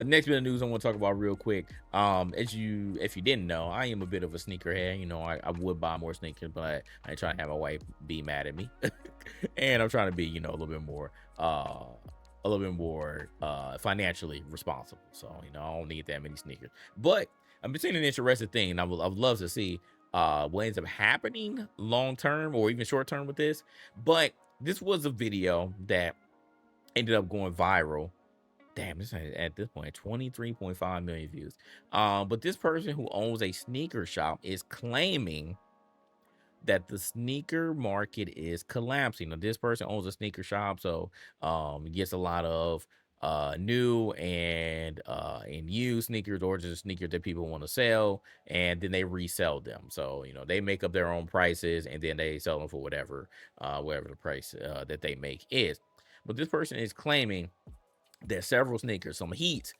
next bit of news I want to talk about real quick. If you didn't know, I am a bit of a sneakerhead. You know, I would buy more sneakers, but I ain't trying to have my wife be mad at me. And I'm trying to be, you know, a little bit more financially responsible. So, you know, I don't need that many sneakers. But I've been seeing an interesting thing, and I would love to see what ends up happening long term or even short term with this. But this was a video that ended up going viral. Damn, this at this point 23.5 million views. But this person who owns a sneaker shop is claiming that the sneaker market is collapsing. Now, this person owns a sneaker shop, so he gets a lot of new and used sneakers, or just sneakers that people want to sell, and then they resell them. So, you know, they make up their own prices and then they sell them for whatever the price that they make is. But this person is claiming that several sneakers, some Heat,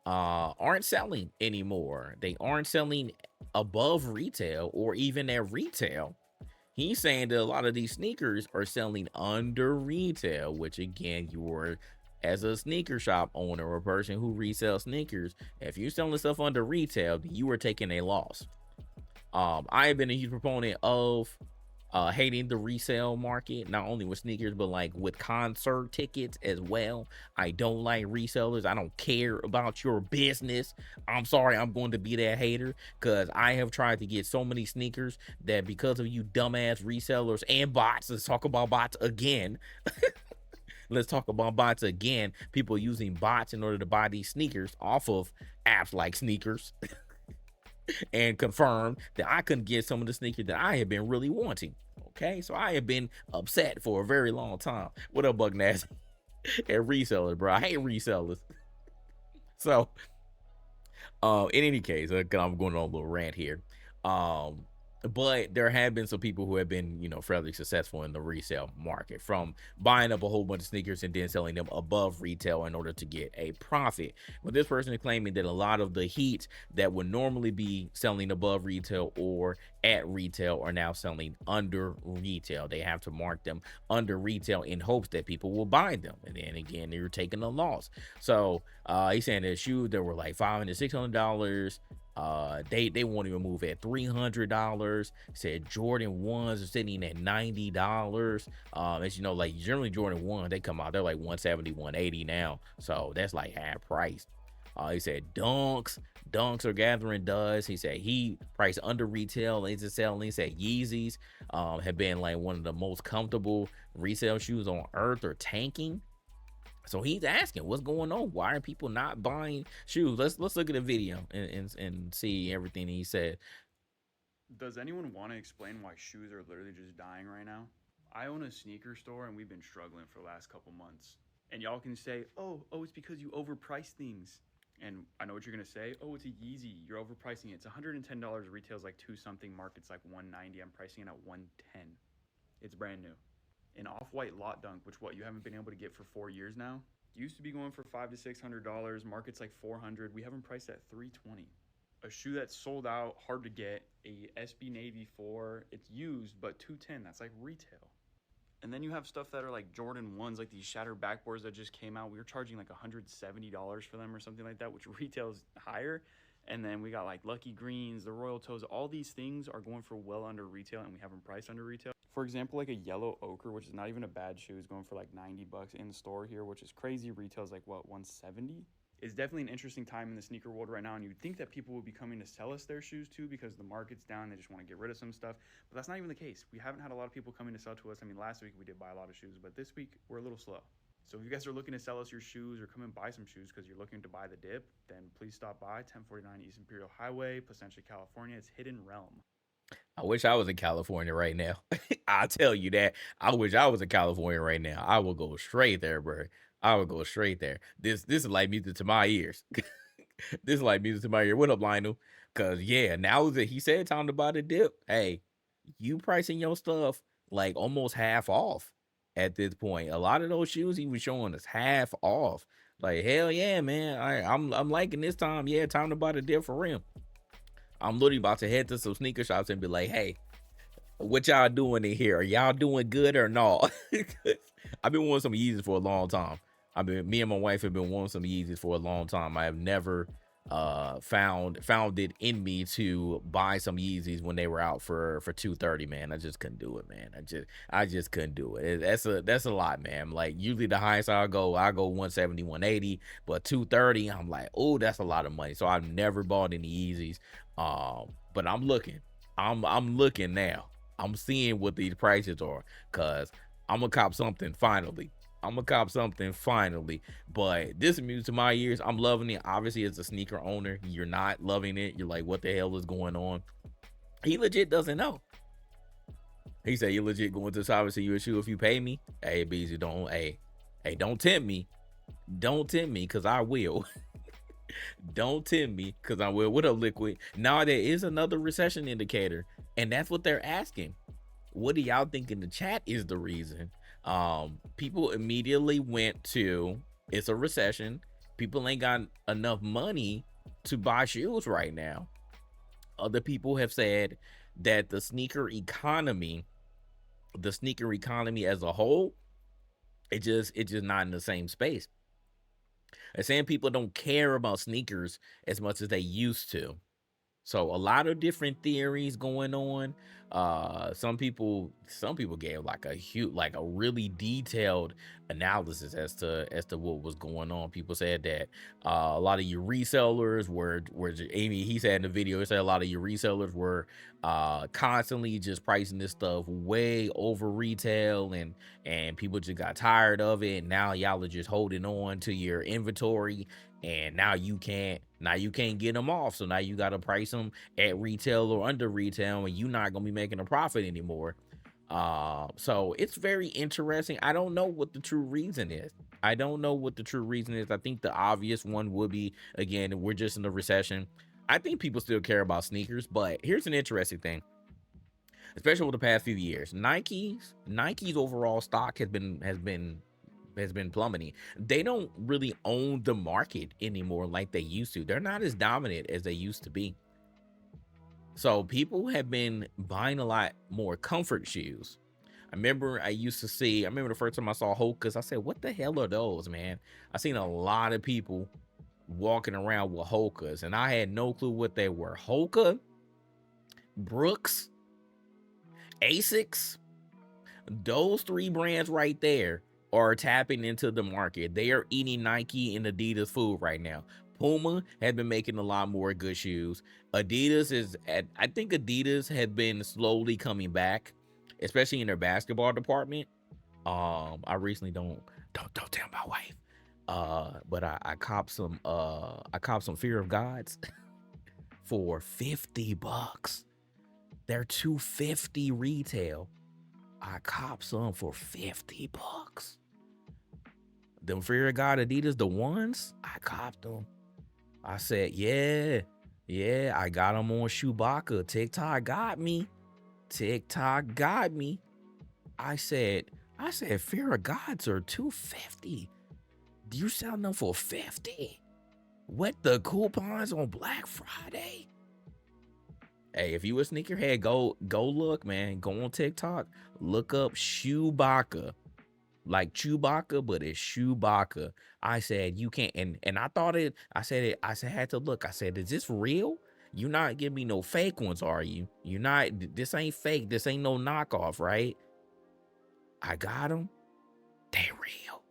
aren't selling anymore. They aren't selling above retail or even at retail. He's saying that a lot of these sneakers are selling under retail, which again, as a sneaker shop owner or a person who resells sneakers, if you're selling stuff under retail, you are taking a loss. I have been a huge proponent of hating the resale market, not only with sneakers, but like with concert tickets as well. I don't like resellers. I don't care about your business. I'm sorry, I'm going to be that hater, because I have tried to get so many sneakers that because of you dumbass resellers and bots, let's talk about bots again. Let's talk about bots again. People using bots in order to buy these sneakers off of apps like Sneakers. And confirmed that I couldn't get some of the sneakers that I had been really wanting. Okay, so I have been upset for a very long time. What up, Bug Nasty? And resellers, bro. I hate resellers. So, in any case, I'm going on a little rant here. But there have been some people who have been, you know, fairly successful in the resale market, from buying up a whole bunch of sneakers and then selling them above retail in order to get a profit. But this person is claiming that a lot of the Heat that would normally be selling above retail or at retail are now selling under retail. They have to mark them under retail in hopes that people will buy them. And then again, they're taking a loss. So he's saying that shoes that were like $500, $600, they won't even move at $300. Said Jordan 1s are sitting at $90. As you know, like generally Jordan 1, they come out, they're like 170, 180 now. So that's like half price. He said dunks are gathering dust. He said he priced under retail into selling. He said Yeezys have been like one of the most comfortable resale shoes on earth, or tanking. So he's asking, what's going on? Why are people not buying shoes? Let's look at the video and see everything he said. Does anyone want to explain why shoes are literally just dying right now? I own a sneaker store and we've been struggling for the last couple months. And y'all can say, oh, it's because you overprice things. And I know what you're gonna say. Oh, it's a Yeezy. You're overpricing it. It's $110. Retails like two something. Market's like 190. I'm pricing it at 110. It's brand new. An off-white lot dunk, which what you haven't been able to get for 4 years now. Used to be going for $500 to $600. Market's like 400. We haven't priced at 320. A shoe that's sold out, hard to get. A SB Navy 4. It's used, but 210. That's like retail. And then you have stuff that are like Jordan 1s, like these shattered backboards that just came out. We were charging like $170 for them or something like that, which retails higher. And then we got like Lucky Greens, the Royal Toes. All these things are going for well under retail, and we haven't priced under retail. For example, like a yellow ochre, which is not even a bad shoe, is going for like $90 in store here, which is crazy. Retail's like what, 170? It's definitely an interesting time in the sneaker world right now, and you'd think that people would be coming to sell us their shoes too, because the market's down, they just want to get rid of some stuff, but that's not even the case. We haven't had a lot of people coming to sell to us. I mean, last week we did buy a lot of shoes, but this week we're a little slow. So if you guys are looking to sell us your shoes or come and buy some shoes because you're looking to buy the dip, then please stop by 1049 East Imperial Highway, Placentia, California. It's Hidden Realm. I wish I was in California right now. I'll tell you that. I wish I was in California right now. I will go straight there, bro. I would go straight there. This is like music to my ears. This is like music to my ear. What up, Lionel? Cause yeah, now that he said time to buy the dip, hey, you pricing your stuff like almost half off at this point. A lot of those shoes he was showing us half off. Like hell yeah, man. I'm liking this time. Yeah, time to buy the dip for real. I'm literally about to head to some sneaker shops and be like, hey, what y'all doing in here? Are y'all doing good or not? I've been wanting some Yeezys for a long time. I mean, me and my wife have been wanting some Yeezys for a long time. I have never found it in me to buy some Yeezys when they were out for 230, man. I just couldn't do it, man. I just couldn't do it. That's a lot, man. Like usually the highest I go 170, 180, but 230, I'm like, oh, that's a lot of money. So I've never bought any Yeezys. But I'm looking. I'm looking now. I'm seeing what these prices are, cause I'm gonna cop something finally. I'm gonna cop something finally. But this is music to my ears. I'm loving it. Obviously, as a sneaker owner, you're not loving it. You're like, what the hell is going on? He legit doesn't know. He said, you legit going to the shop and see you a shoe if you pay me. Hey, BZ, don't tempt me. Don't tempt me, cause I will. Don't tempt me, cause I will. What up, Liquid? Now there is another recession indicator, and that's what they're asking. What do y'all think in the chat is the reason? People immediately went to, it's a recession. People ain't got enough money to buy shoes right now. Other people have said that the sneaker economy as a whole, it's just not in the same space. And saying people don't care about sneakers as much as they used to. So a lot of different theories going on. Some people gave like a really detailed analysis as to what was going on. People said that a lot of your resellers were Amy, he said in the video, he said a lot of your resellers were constantly just pricing this stuff way over retail, and people just got tired of it. Now y'all are just holding on to your inventory, and now you can't get them off, so now you got to price them at retail or under retail, and you're not gonna be making a profit anymore. So it's very interesting. I don't know what the true reason is. I think the obvious one would be, again, we're just in a recession. I think people still care about sneakers, but here's an interesting thing, especially over the past few years. Nike's overall stock has been plummeting. They don't really own the market anymore like they used to. They're not as dominant as they used to be. So people have been buying a lot more comfort shoes. I remember the first time I saw Hoka's, I said, what the hell are those, man? I seen a lot of people walking around with Hoka's, and I had no clue what they were. Hoka, Brooks, Asics, those three brands right there are tapping into the market. They are eating Nike and Adidas food right now. Puma has been making a lot more good shoes. I think Adidas had been slowly coming back, especially in their basketball department. I recently don't tell my wife. But I copped some Fear of Gods for $50. They're $250 retail. I copped some for $50. Them Fear of God Adidas, the ones, I copped them. I said, yeah, I got them on Chewbacca. TikTok got me. I said, Fear of Gods are $250. You selling them for $50? With the coupons on Black Friday? Hey, if you a sneakerhead, go look, man. Go on TikTok, look up Chewbacca. Like Chewbacca, but it's Chewbacca. I said, you can't, and I thought it, I said, I had to look. I said, is this real? You not giving me no fake ones, are you? You not, this ain't fake. This ain't no knockoff, right? I got them. They real.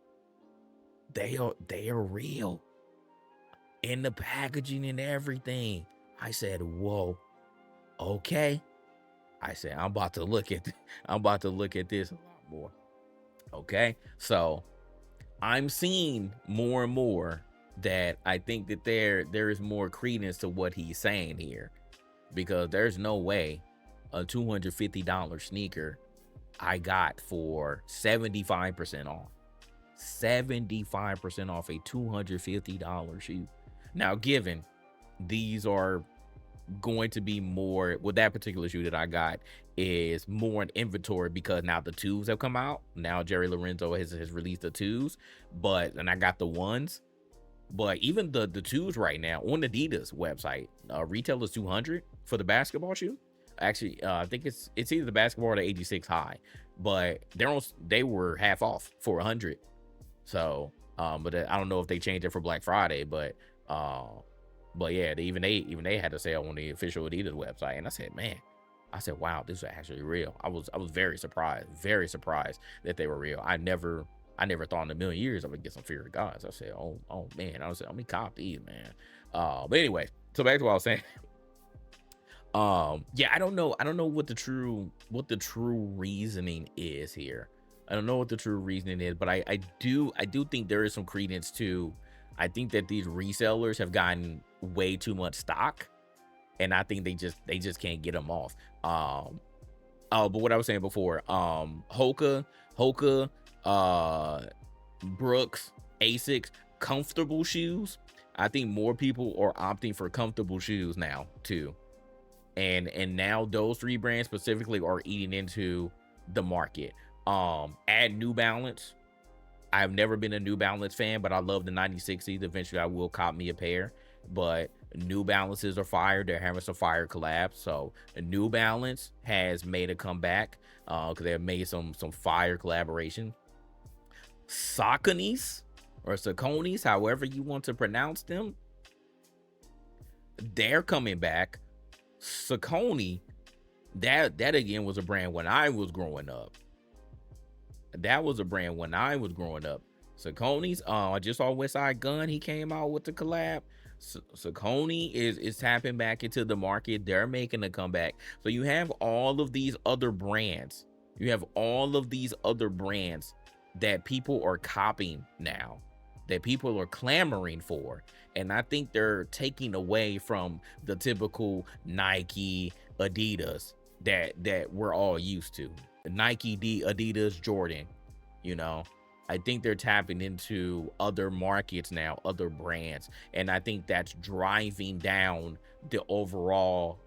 They are real. In the packaging and everything. I said, whoa, okay. I said, I'm about to look at this a lot more. Okay, so I'm seeing more and more that I think that there is more credence to what he's saying here, because there's no way a $250 sneaker I got for 75% off. 75% off a $250 shoe. Now, given these are going to be more, with that particular shoe that I got is more in inventory, because now the twos have come out. Now Jerry Lorenzo has released the twos, and I got the ones. But even the twos right now on Adidas website, retail is $200 for the basketball shoe. Actually, I think it's either the basketball or the 86 high, but they were half off for $100. So But I don't know if they changed it for Black Friday, uh, but yeah, they had a sale on the official Adidas website, and I said, man, I said, wow, this is actually real. I was very surprised that they were real. I never thought in a million years I would get some Fear of Gods. I said, oh man, I was like, let me cop these, man. But anyway, so back to what I was saying. Yeah, I don't know what the true reasoning is here. I don't know what the true reasoning is, but I do think there is some credence to. I think that these resellers have gotten way too much stock, and I think they just can't get them off. Oh, but what I was saying before, Hoka, uh Brooks, Asics, comfortable shoes. I think more people are opting for comfortable shoes now too, and now those three brands specifically are eating into the market. Add New Balance. I've never been a New Balance fan, but I love the 9060s. Eventually I will cop me a pair, but New Balances are fire. They're having some fire collabs. So New Balance has made a comeback because they have made some fire collaboration. Saucony's or Saucony's, however you want to pronounce them, they're coming back. Saucony, that again was a brand when I was growing up. That was a brand when I was growing up. Saucony's, I just saw West Side Gun. He came out with the collab. Saucony is tapping back into the market. They're making a comeback. So you have all of these other brands. You have all of these other brands that people are copying now, that people are clamoring for. And I think they're taking away from the typical Nike, Adidas that we're all used to. Nike, Adidas, Jordan, you know. I think they're tapping into other markets now, other brands, and I think that's driving down the overall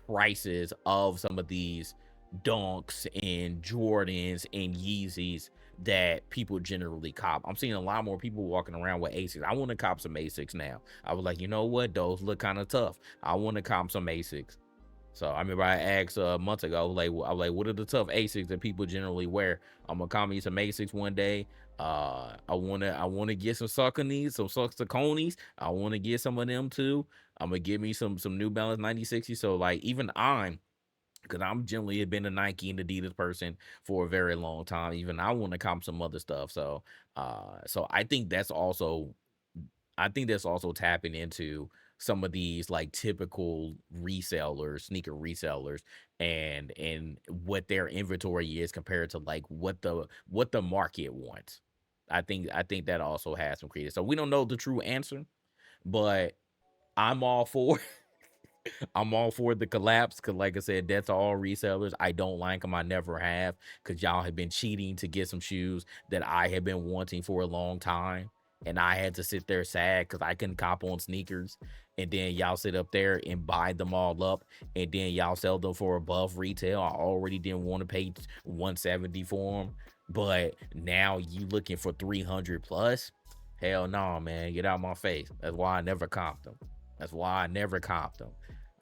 prices of some of these Dunks and Jordans and Yeezys that people generally cop. I'm seeing a lot more people walking around with Asics. I want to cop some Asics now. I was like, you know what? Those look kind of tough. I want to cop some Asics. So I remember I asked months ago, I was like, what are the tough Asics that people generally wear? I'm gonna call me some Asics one day. I wanna get some Sauconys, some Sauconys. I wanna get some of them too. I'm gonna give me some New Balance 9060. So like even because I'm generally have been a Nike and Adidas person for a very long time. Even I want to cop some other stuff. So I think that's also tapping into some of these like typical resellers, sneaker resellers, and what their inventory is compared to like what the market wants. I think that also has some credence. So we don't know the true answer, but I'm all for I'm all for the collapse because, like I said, that's all resellers. I don't like them. I never have because y'all have been cheating to get some shoes that I have been wanting for a long time. And I had to sit there sad because I couldn't cop on sneakers. And then y'all sit up there and buy them all up. And then y'all sell them for above retail. I already didn't want to pay 170 for them. But now you looking for 300 plus? Hell no, man. Get out my face. That's why I never copped them. That's why I never copped them.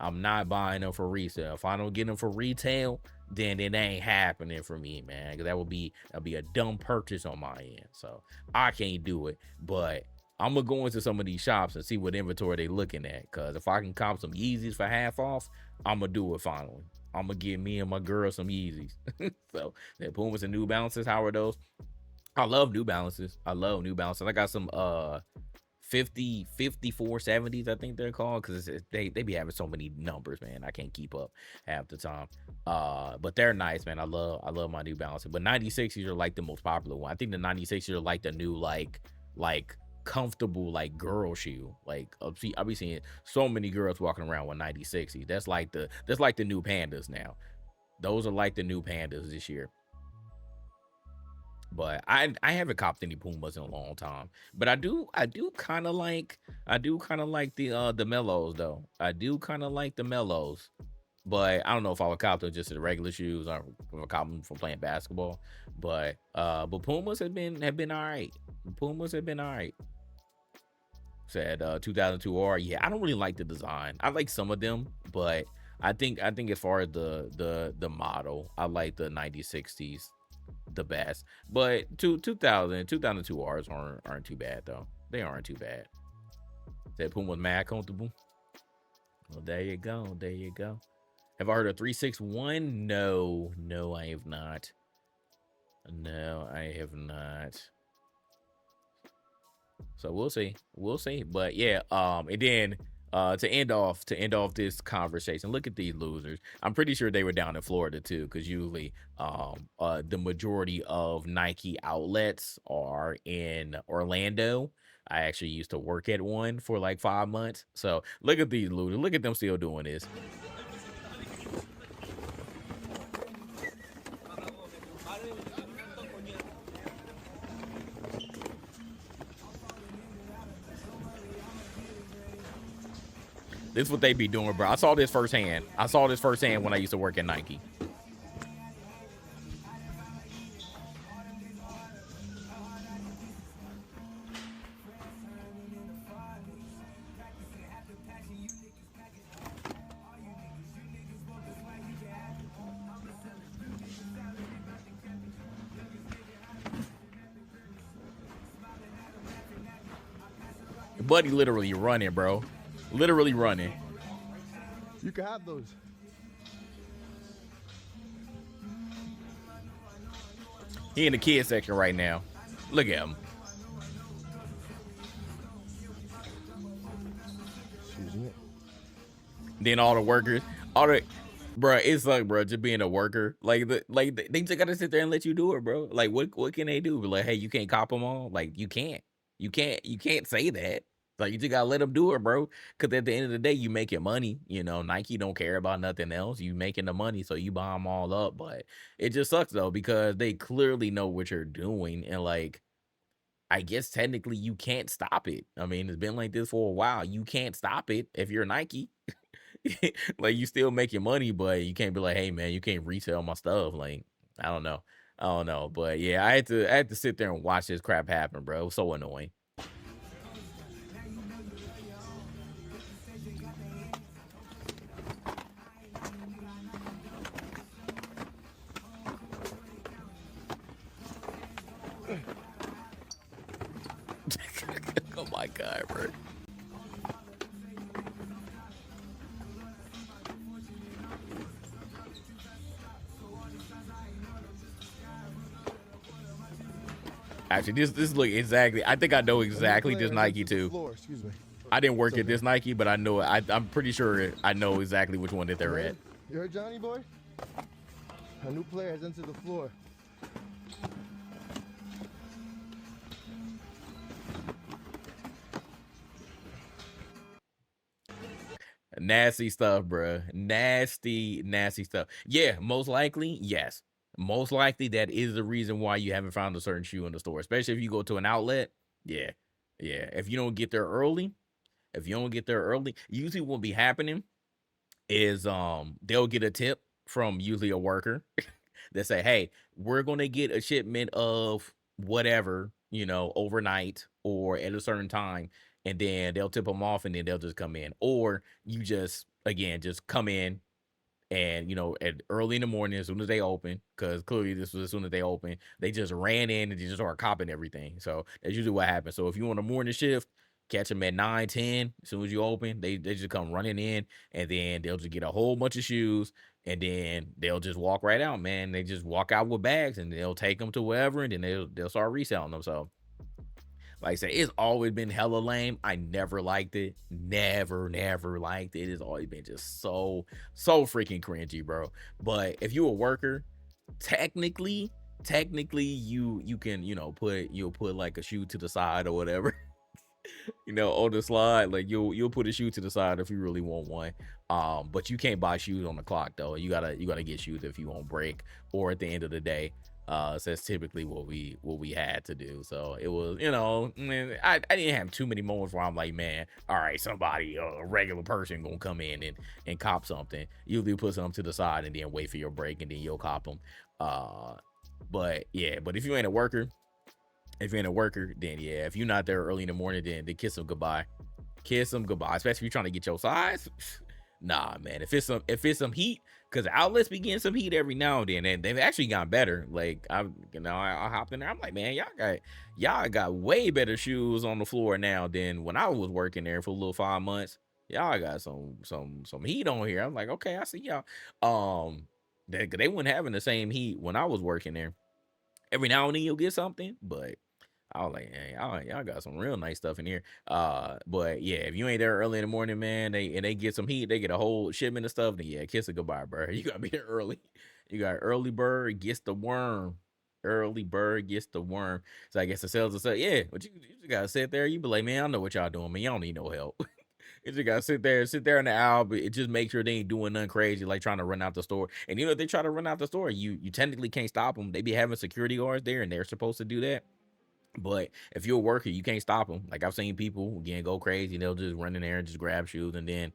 I'm not buying them for resale. If I don't get them for retail, then it ain't happening for me, man. Because that'll be a dumb purchase on my end. So I can't do it. But I'm gonna go into some of these shops and see what inventory they looking at. Cause if I can cop some Yeezys for half off, I'm gonna do it finally. I'm gonna give me and my girl some Yeezys. So the Pumas and New Balances, how are those? I love New Balances. I love New Balances. I got some 5470s, I think they're called, because they be having so many numbers, man. I can't keep up half the time. But they're nice, man. I love my New Balances. But 96s are like the most popular one. I think the 96s are like the new like comfortable like girl shoe. Like I'll be seeing so many girls walking around with 96s. That's like the new pandas now. Those are like the new pandas this year. But I haven't copped any Pumas in a long time. But I do kind of like the mellows though. I do kind of like the mellows. But I don't know if I would cop them just as regular shoes or if I cop them for playing basketball. But Pumas have been all right. Pumas have been all right. Said 2002 R. Yeah, I don't really like the design. I like some of them, but I think as far as the model, I like the 9060s. the best. But 2002 R's aren't too bad though. They aren't too bad. That Puma's mad comfortable. Well, there you go. There you go. Have I heard of 361? No, I have not. No, I have not. So we'll see. But yeah, and then to end off this conversation, look at these losers. I'm pretty sure they were down in Florida too, because usually the majority of Nike outlets are in Orlando. I actually used to work at one for like 5 months. So look at these losers. Look at them still doing this. This is what they be doing, bro. I saw this firsthand. When I used to work at Nike. Buddy literally running, bro. Literally running. You can have those. He in the kids section right now. Look at him. Then all the workers, bro, it's like, bro, just being a worker, like they just gotta sit there and let you do it, bro. Like, what can they do? Like, hey, you can't cop them all. Like, you can't say that. Like, you just gotta let them do it, bro. Because at the end of the day, you making money. You know, Nike don't care about nothing else. You making the money, so you buy them all up. But it just sucks though, because they clearly know what you're doing, and like, I guess technically you can't stop it. I mean, it's been like this for a while. You can't stop it if you're Nike. Like, you still making money, but you can't be like, hey man, you can't resell my stuff. Like, I don't know. But yeah, I had to sit there and watch this crap happen, bro. It was so annoying. Oh my god, bro. Actually, this look exactly. I think I know exactly this Nike too. Excuse me. I didn't work at this Nike, but I know I'm pretty sure I know exactly which one that they're at. You heard Johnny boy? A new player has entered the floor. Nasty stuff, bro. Nasty stuff. Yeah, most likely, yes. Most likely that is the reason why you haven't found a certain shoe in the store, especially if you go to an outlet. Yeah. If you don't get there early, usually what will be happening is they'll get a tip from usually a worker that say, hey, we're gonna get a shipment of whatever, overnight or at a certain time, and then they'll tip them off and then they'll just come in. Or you just come in and at early in the morning as soon as they open, because clearly this was as soon as they open, they just ran in and they just started copping everything. So that's usually what happens. So if you want a morning shift, catch them at 9-10. As soon as you open, they just come running in, and then they'll just get a whole bunch of shoes, and then they'll just walk right out, man. They just walk out with bags, and they'll take them to wherever, and then they'll start reselling them. So like I said, it's always been hella lame. I never liked it. Never liked it. It's always been just so freaking cringy, bro. But if you're a worker, technically you can, you'll put like a shoe to the side or whatever. On the slide, like you'll put a shoe to the side if you really want one. But you can't buy shoes on the clock though. You gotta get shoes if you won't break, or at the end of the day. So that's typically what we had to do. So it was, man, I didn't have too many moments where I'm like, man, all right, somebody, a regular person gonna come in and cop something. Usually put something to the side and then wait for your break, and then you'll cop them. But if you ain't a worker, then yeah, if you're not there early in the morning, then kiss them goodbye. Especially if you're trying to get your size. Nah, man. If it's some heat, because outlets be getting some heat every now and then, and they've actually gotten better. Like I hopped in there. I'm like, man, y'all got way better shoes on the floor now than when I was working there for a little 5 months. Y'all got some heat on here. I'm like, okay, I see y'all. They weren't having the same heat when I was working there. Every now and then you'll get something, but I was like, hey, y'all got some real nice stuff in here. But yeah, if you ain't there early in the morning, man, they get some heat, they get a whole shipment of stuff, then yeah, kiss it goodbye, bro. You gotta be there early. You got early bird gets the worm. Early bird gets the worm. So I guess the sales will say, yeah, but you just gotta sit there. You be like, man, I know what y'all doing, man. Y'all don't need no help. You just gotta sit there in the aisle, but it just make sure they ain't doing nothing crazy, like trying to run out the store. And even if they try to run out the store, you technically can't stop them. They be having security guards there, and they're supposed to do that. But if you're a worker, you can't stop them. Like I've seen people again go crazy. They'll just run in there and just grab shoes and then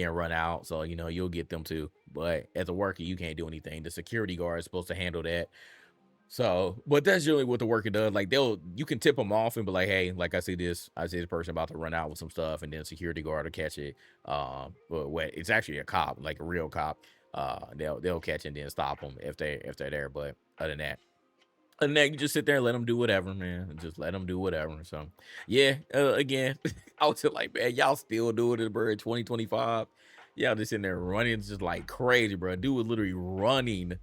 run out. So you'll get them too. But as a worker, you can't do anything. The security guard is supposed to handle that. So, but that's generally what the worker does. Like you can tip them off and be like, hey, like I see this person about to run out with some stuff, and then security guard will catch it. But what it's actually a cop, like a real cop. They'll catch it and then stop them if they're there. But other than that. And then you just sit there and let them do whatever, man. Just let them do whatever. So, yeah, again, I was just like, man, y'all still doing it, bro, in 2025. Y'all just in there running just like crazy, bro. Dude was literally running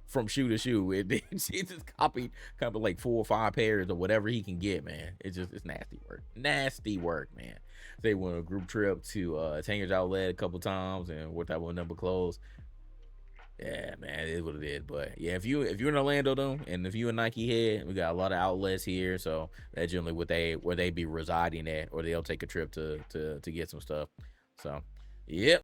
from shoe to shoe. He just copied like 4 or 5 pairs or whatever he can get, man. It's nasty work. Nasty work, man. They went on a group trip to Tanger's Outlet a couple times and worked out with a number of clothes. Yeah, man, it is what it is. But yeah, if you're in Orlando though, and if you're a Nike head, we got a lot of outlets here, so that's generally where they be residing at, or they'll take a trip to get some stuff. So, yep.